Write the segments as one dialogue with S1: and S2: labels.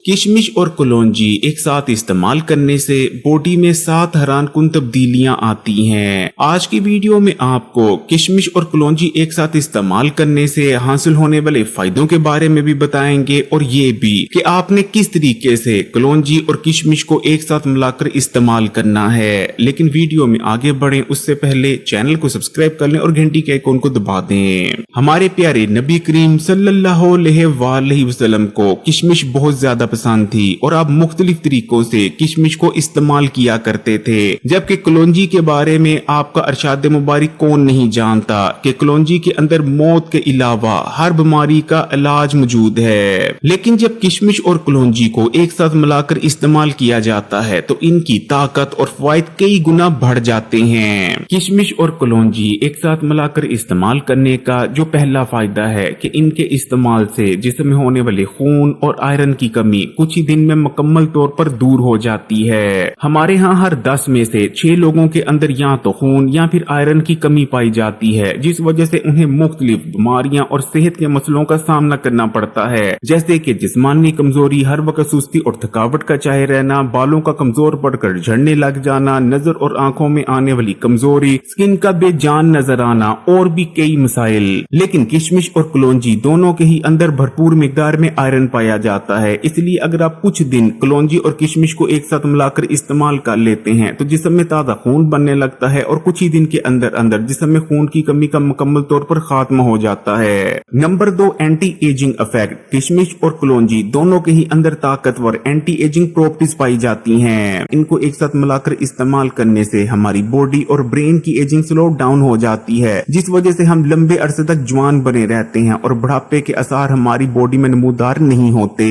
S1: किशमिश और कलौंजी एक साथ इस्तेमाल करने से बॉडी में 7 हैरान कुन तब्दीलियां आती हैं। आज की वीडियो में आपको किशमिश और कलौंजी एक साथ इस्तेमाल करने से हासिल होने वाले फायदों के बारे में भी बताएंगे और ये भी कि आपने किस तरीके से कलौंजी और किशमिश को एक साथ मिलाकर इस्तेमाल करना है। लेकिन वीडियो में आगे बढ़े उससे पहले चैनल को सब्सक्राइब कर लें और घंटी के आइकॉन को दबा दें। हमारे प्यारे नबी करीम सल्लल्लाहु अलैहि वसल्लम को किशमिश बहुत ज्यादा पसंद थी और आप मुख्तलिफ तरीकों से किशमिश को इस्तेमाल किया करते थे, जबकि कलौंजी के बारे में आपका अरशाद मुबारक कौन नहीं जानता कि कलौंजी के अंदर मौत के अलावा हर बीमारी का इलाज मौजूद है। लेकिन जब किशमिश और कलौंजी को एक साथ मिलाकर इस्तेमाल किया जाता है तो इनकी ताकत और फायदे कई गुना बढ़ जाते हैं। किशमिश और कलौंजी एक साथ मिलाकर इस्तेमाल करने का जो पहला फायदा है कि इनके इस्तेमाल से जिस्म में होने वाले खून और आयरन की कमी कुछ ही दिन में मुकम्मल तौर पर दूर हो जाती है। हमारे यहाँ हर 10 में से 6 लोगों के अंदर या तो खून या फिर आयरन की कमी पाई जाती है, जिस वजह से उन्हें मुख्तलिफ बीमारियां और सेहत के मसलों का सामना करना पड़ता है, जैसे कि जिस्मानी कमजोरी, हर वक्त सुस्ती और थकावट का चाहे रहना, बालों का कमजोर पड़कर झड़ने लग जाना, नजर और आंखों में आने वाली कमजोरी, स्किन का बेजान नजर आना और भी कई मसाइल। लेकिन किशमिश और कलौंजी दोनों के ही अंदर भरपूर मिकदार में आयरन पाया जाता है, इसलिए अगर आप कुछ दिन कलौंजी और किशमिश को एक साथ मिलाकर इस्तेमाल कर लेते हैं तो जिस्म में ताजा खून बनने लगता है और कुछ ही दिन के अंदर अंदर जिस्म में खून की कमी का मुकम्मल तौर पर खात्मा हो जाता है। Number 2, anti ageing effect. किशमिश और कलौंजी दोनों के ही अंदर ताकतवर एंटी एजिंग प्रॉपर्टीज पाई जाती हैं। इनको एक साथ मिलाकर इस्तेमाल करने से हमारी बॉडी और ब्रेन की एजिंग स्लो डाउन हो जाती है, जिस वजह से हम लंबे अरसे तक जवान बने रहते हैं और बुढ़ापे के असर हमारी बॉडी में नमूदार नहीं होते।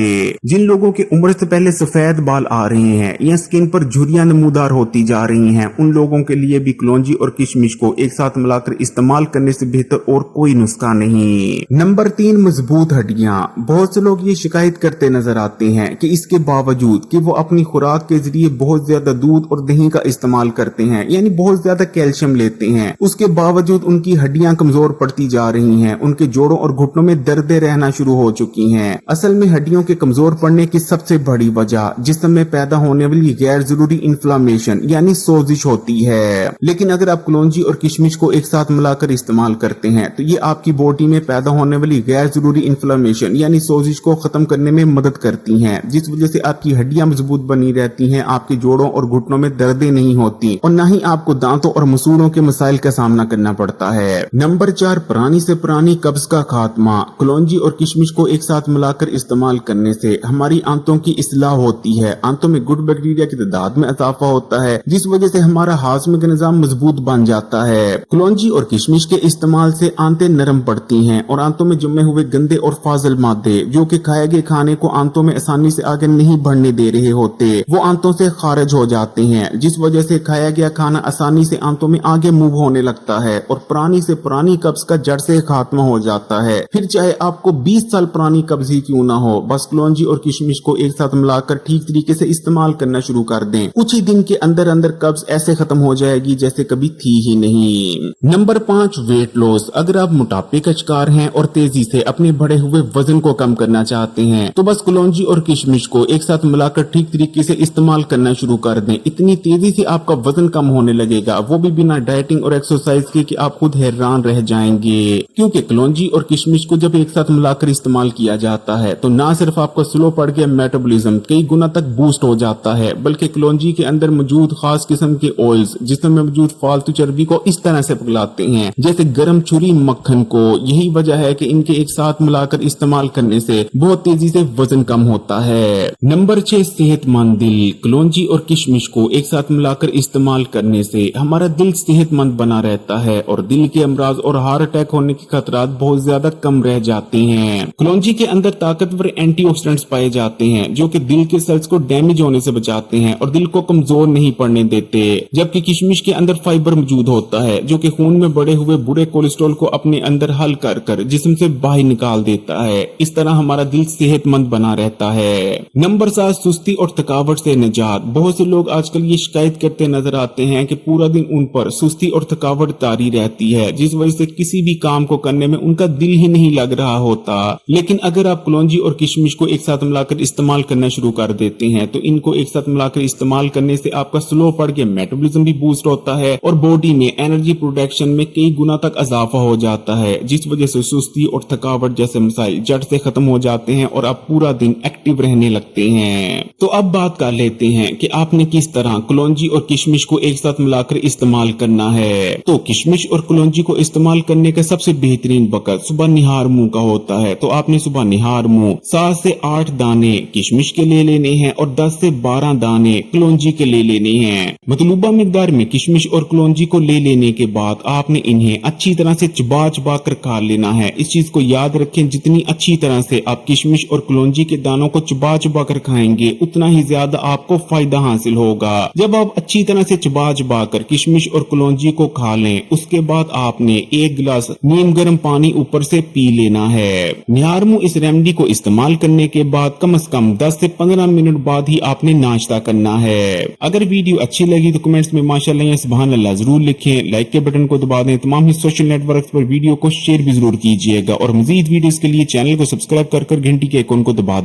S1: जिन लोगों की उम्र से पहले सफेद बाल आ रहे हैं या स्किन पर झुर्रियां नमूदार होती जा रही हैं, उन लोगों के लिए भी कलौंजी और किशमिश को एक साथ मिलाकर इस्तेमाल करने से बेहतर और कोई नुस्खा नहीं। नंबर 3, मजबूत हड्डियां। बहुत से लोग ये शिकायत करते नजर आते हैं कि इसके बावजूद कि वो अपनी खुराक के जरिए बहुत ज्यादा दूध और दही का इस्तेमाल करते हैं, यानी बहुत ज्यादा कैल्शियम लेते हैं, उसके बावजूद उनकी हड्डियां कमजोर पड़ती जा रही हैं, उनके जोड़ों और घुटनों में दर्दें रहना शुरू हो चुकी हैं। असल में हड्डियों के कमजोर पड़ने की सबसे बड़ी वजह जिस्म में पैदा होने वाली गैर जरूरी इन्फ्लामेशन यानी सोजिश होती है। लेकिन अगर आप कलौंजी और किशमिश को एक साथ मिलाकर इस्तेमाल करते हैं तो ये आपकी बॉडी में पैदा होने वाली गैर जरूरी इन्फ्लामेशन यानी सोजिश को खत्म करने में मदद करती हैं, जिस वजह से आपकी हड्डियां मजबूत बनी रहती हैं, आपके जोड़ों और घुटनों में दर्दें नहीं होती और न ही आपको दांतों और मसूड़ों के मसाइल का सामना करना पड़ता है। नंबर 4, पुरानी से पुरानी कब्ज का खात्मा। कलौंजी और किशमिश को एक साथ मिलाकर इस्तेमाल करने से हमारी आंतों की इस्लाह होती है, आंतों में गुड बैक्टीरिया की तादाद में इजाफा होता है, जिस वजह से हमारा हाजमे का निजाम मजबूत बन जाता है। कलौंजी और किशमिश के इस्तेमाल से आंतें नरम पड़ती हैं और आंतों में जमे हुए गंदे और फाजिल मादे जो कि खाए गए खाने को आंतों में आसानी से आगे नहीं बढ़ने दे रहे होते, वो आंतों से खारिज हो जाते हैं, जिस वजह से खाया गया खाना आसानी से आंतों में आगे मूव होने लगता है और पुरानी से पुरानी कब्ज का जड़ से खात्मा हो जाता है। फिर चाहे आपको 20 साल पुरानी कब्ज ही क्यों ना हो, बस कलौंजी और किशमिश को एक साथ मिलाकर ठीक तरीके से इस्तेमाल करना शुरू कर दें, कुछ ही दिन के अंदर अंदर कब्ज ऐसे खत्म हो जाएगी जैसे कभी थी ही नहीं। Number 5, weight loss. अगर आप मोटापे का शिकार हैं और तेजी से अपने बढ़े हुए वजन को कम करना चाहते हैं तो बस कलौंजी और किशमिश को एक साथ मिलाकर ठीक तरीके से इस्तेमाल करना शुरू कर दें। इतनी तेजी से आपका वजन कम होने लगेगा, वो भी बिना डाइटिंग और एक्सरसाइज के, कि आप खुद हैरान रह जाएंगे। क्योंकि कलौंजी और किशमिश को जब एक साथ मिलाकर इस्तेमाल किया जाता है तो ना सिर्फ आपका स्लो पड़ गया मेटाबॉलिज्म कई गुना तक बूस्ट हो जाता है, बल्कि कलौंजी के अंदर मौजूद खास किस्म के ऑयल्स जिसमें मौजूद फालतू चर्बी को इस तरह से पिघलाते हैं जैसे गर्म छुरी मक्खन को। यही वजह है कि इनके एक साथ मिलाकर इस्तेमाल करने से बहुत तेजी से वजन कम होता है। नंबर 6, सेहतमंद दिल। कलौंजी और किशमिश को एक साथ मिलाकर इस्तेमाल करने से हमारा दिल सेहतमंद बना रहता है और दिल के अमराज और हार्ट अटैक होने के खतरात बहुत ज्यादा कम रह जाते हैं। कलौंजी के अंदर ताकतवर एंटीऑक्सीडेंट्स पाए जाते हैं जो कि दिल के सेल्स को डैमेज होने से बचाते हैं और दिल को कमजोर नहीं पड़ने देते, जबकि किशमिश के अंदर फाइबर मौजूद होता है जो कि खून में बढ़े हुए बुरे कोलेस्ट्रॉल को अपने अंदर हल कर कर जिस्म से बाहर निकाल देता है। इस तरह हमारा दिल सेहतमंद बना रहता है। नंबर 7, सुस्ती और थकावट से निजात। बहुत से लोग आजकल ये शिकायत करते नजर आते हैं कि पूरा दिन उन पर सुस्ती और थकावट तारी रहती है, जिस वजह से किसी भी काम को करने में उनका दिल ही नहीं लग रहा होता। लेकिन अगर आप कलौंजी और किशमिश को एक साथ मिलाकर मिलाकर इस्तेमाल करना शुरू कर देते हैं तो इनको एक साथ मिलाकर इस्तेमाल करने से आपका स्लो पड़ के मेटाबॉलिज्म भी बूस्ट होता है और बॉडी में एनर्जी प्रोडक्शन में कई गुना तक इजाफा हो जाता है, जिस वजह से सुस्ती और थकावट जैसे मसाइल जड़ से खत्म हो जाते हैं और आप पूरा दिन एक्टिव रहने लगते हैं। तो अब बात कर लेते हैं कि आपने किस तरह कलौंजी और किशमिश को एक साथ मिलाकर इस्तेमाल करना है। तो किशमिश और कलौंजी को इस्तेमाल करने का सबसे बेहतरीन वक्त सुबह निहार मुंह का होता है। तो आपने सुबह निहार मुंह 7 से 8 दाने किशमिश के ले लेने हैं और 10 से 12 दाने कलौंजी के ले लेने हैं। मतलूबा मिकदार में किशमिश और कलौंजी को ले लेने के बाद आपने इन्हें अच्छी तरह से चबा चबा कर खा लेना है। इस चीज को याद रखें, जितनी अच्छी तरह से आप किशमिश और कलौंजी के दानों को चबा चबा कर खाएंगे उतना ही ज्यादा आपको फायदा हासिल होगा। जब आप अच्छी तरह से चबा चबा कर किशमिश और कलौंजी को खा लें उसके बाद आपने 1 गिलास नीम गर्म पानी ऊपर से पी लेना है। निहार मुंह इस रेमेडी को इस्तेमाल करने के बाद कम से कम 10 से 15 मिनट बाद ही आपने नाश्ता करना है। अगर वीडियो अच्छी लगी तो कमेंट्स में माशाअल्लाह या सुभान अल्लाह जरूर लिखें, लाइक के बटन को दबा दें, तमाम ही सोशल नेटवर्क पर वीडियो को शेयर भी जरूर कीजिएगा और मजीद वीडियोस के लिए चैनल को सब्सक्राइब कर घंटी के आइकन को दबा दें।